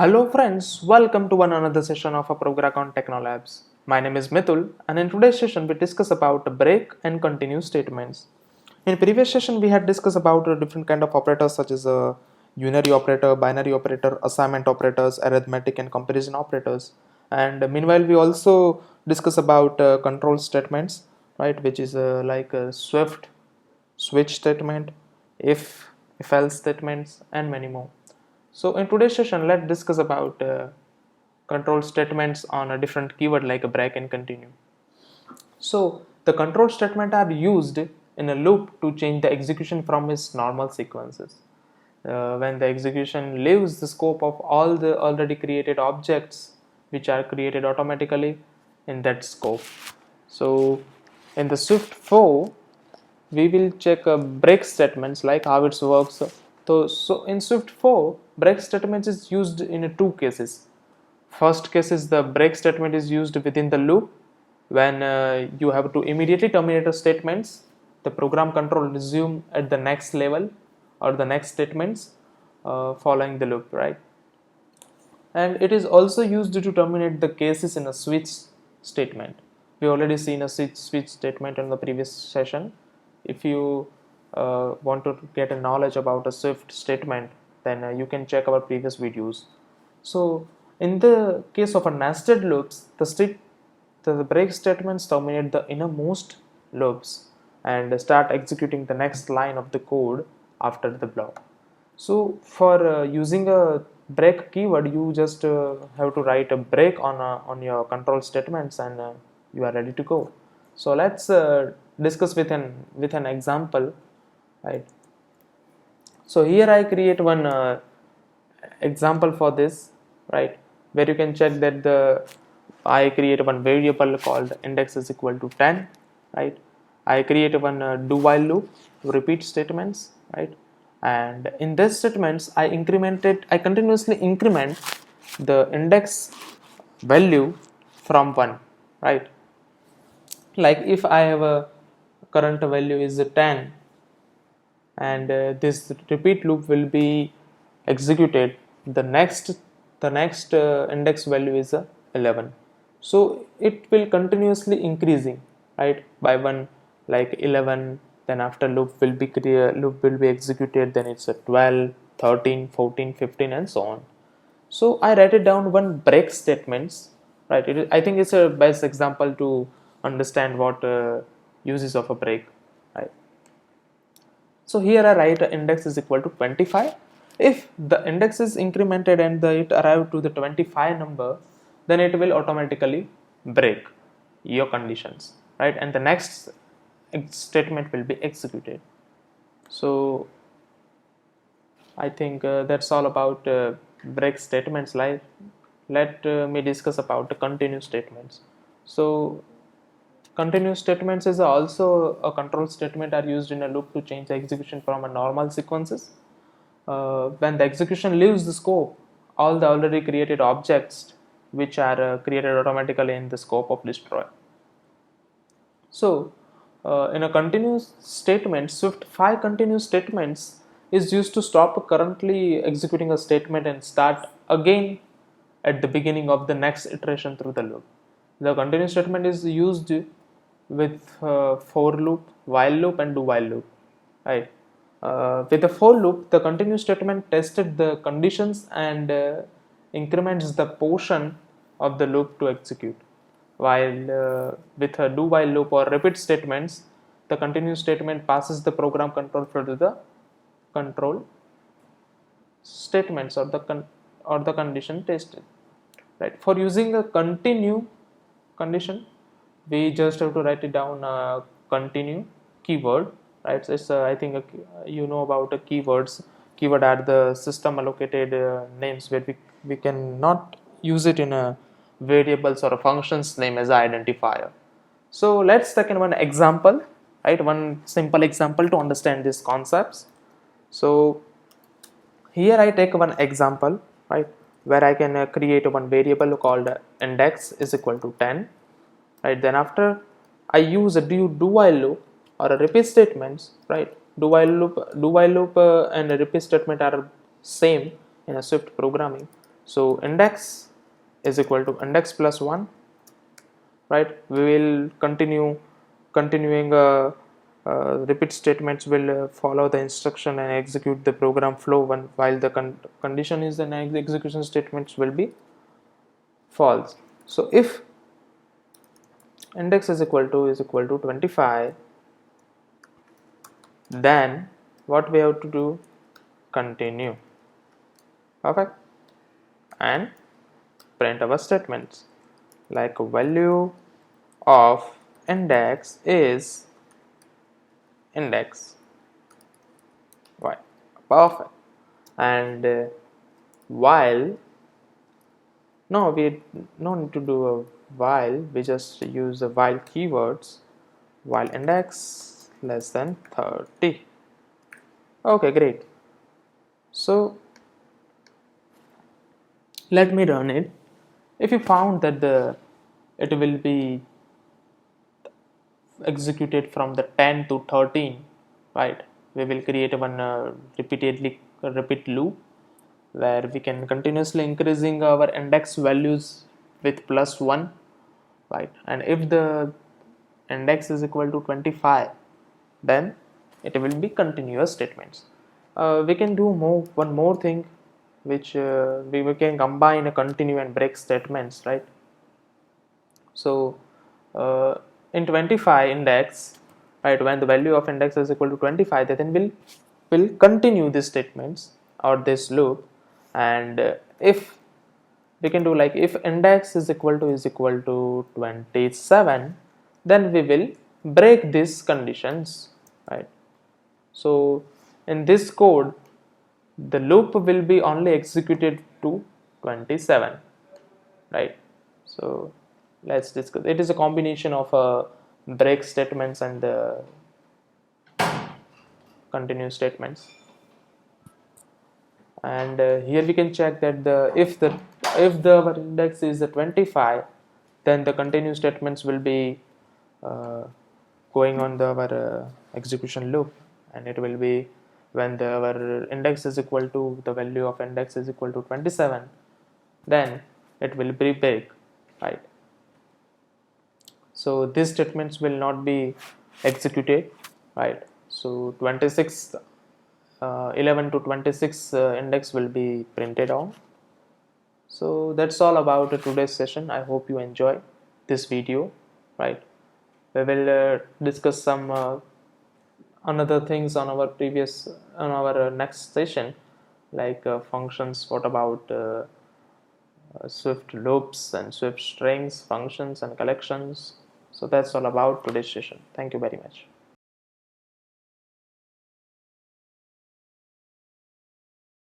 Hello friends, welcome to another session of a program on Technolabs. My name is Mitul and in today's session we discuss about break and continue statements. In previous session we had discussed about different kind of operators such as unary operator, binary operator, assignment operators, arithmetic and comparison operators. And meanwhile we also discuss about control statements, right, which is like a swift, switch statement, if else statements and many more. So in today's session, let's discuss about control statements on a different keyword like a break and continue. So the control statement are used in a loop to change the execution from its normal sequences. When the execution leaves the scope of all the already created objects which are created automatically in that scope. So in the Swift 4, we will check break statements like how it works. So in Swift 4, break statements is used in two cases. First case is the break statement is used within the loop when you have to immediately terminate the statements. The program control resume at the next level or the next statements following the loop, right? And it is also used to terminate the cases in a switch statement. We already seen a switch statement in the previous session. If you want to get a knowledge about a Swift statement, then you can check our previous videos. So in the case of a nested loops, the break statements terminate the innermost loops and start executing the next line of the code after the block. So for using a break keyword, you just have to write a break on your control statements, and you are ready to go. So let's discuss with an example, right? So here I create one example for this, right, where you can check that I create one variable called index is equal to 10, right. I create one do while loop, repeat statements, right, and in this statements I continuously increment the index value from 1, right. Like if I have a current value is 10 and this repeat loop will be executed, the next index value is 11, so it will continuously increasing, right, by one, like 11, then after loop will be executed, then it's a 12, 13, 14, 15 and so on. So I write it down one break statements, right. I think it's a best example to understand what uses of a break, right. So here I write index is equal to 25. If the index is incremented and it arrived to the 25 number, then it will automatically break your conditions, right? And the next statement will be executed. So I think that's all about break statements. Like, let me discuss about the continue statements. So continuous statements is also a control statement are used in a loop to change the execution from a normal sequences. When the execution leaves the scope, all the already created objects which are created automatically in the scope of destroy. So in a continuous statement, Swift 5 continuous statements is used to stop currently executing a statement and start again at the beginning of the next iteration through the loop. The continuous statement is used with for loop, while loop and do while loop, right. With the for loop, the continuous statement tested the conditions and increments the portion of the loop to execute, while with a do while loop or repeat statements, the continuous statement passes the program control flow to the control statements or the condition tested, right. For using a continue condition, we just have to write it down continue keyword, right. So it's I think you know about keyword are the system allocated names where we can not use it in a variables or a functions name as an identifier. So let's take one example, right, one simple example to understand these concepts. So here I take one example, right, where I can create one variable called index is equal to 10, right. Then after I use a do while loop or a repeat statements, right. Do while loop and a repeat statement are same in a Swift programming. So index is equal to index plus 1, right? We will continuing repeat statements will follow the instruction and execute the program flow while the condition is the execution statements will be false. So if index is equal to 25, then what we have to do? Continue. Perfect. And print our statements like value of index is index y. Perfect. And while no, we no need to do a while, we just use the while keywords, while index less than 30. Okay, great. So let me run it. If you found that it will be executed from the 10 to 13, right, we will create one repeat loop where we can continuously increasing our index values with plus 1, right? And if the index is equal to 25, then it will be continuous statements. We can do one more thing, which we can combine a continue and break statements, right? So in 25 index, right, when the value of index is equal to 25, then will continue these statements or this loop. And if we can do like if index is equal to 27, then we will break these conditions, right? So in this code, the loop will be only executed to 27, right? So let's discuss. It is a combination of break statements and continue statements. And here we can check that if the our index is 25, then the continue statements will be uh, going on our execution loop, and it will be when our index is equal to the value of index is equal to 27, then it will be break, right? So these statements will not be executed, right? So 26 11 to 26 index will be printed on. So that's all about today's session. I hope you enjoy this video, right? We will discuss some another things on our next session, like functions. What about Swift loops and Swift strings, functions and collections? So that's all about today's session. Thank you very much.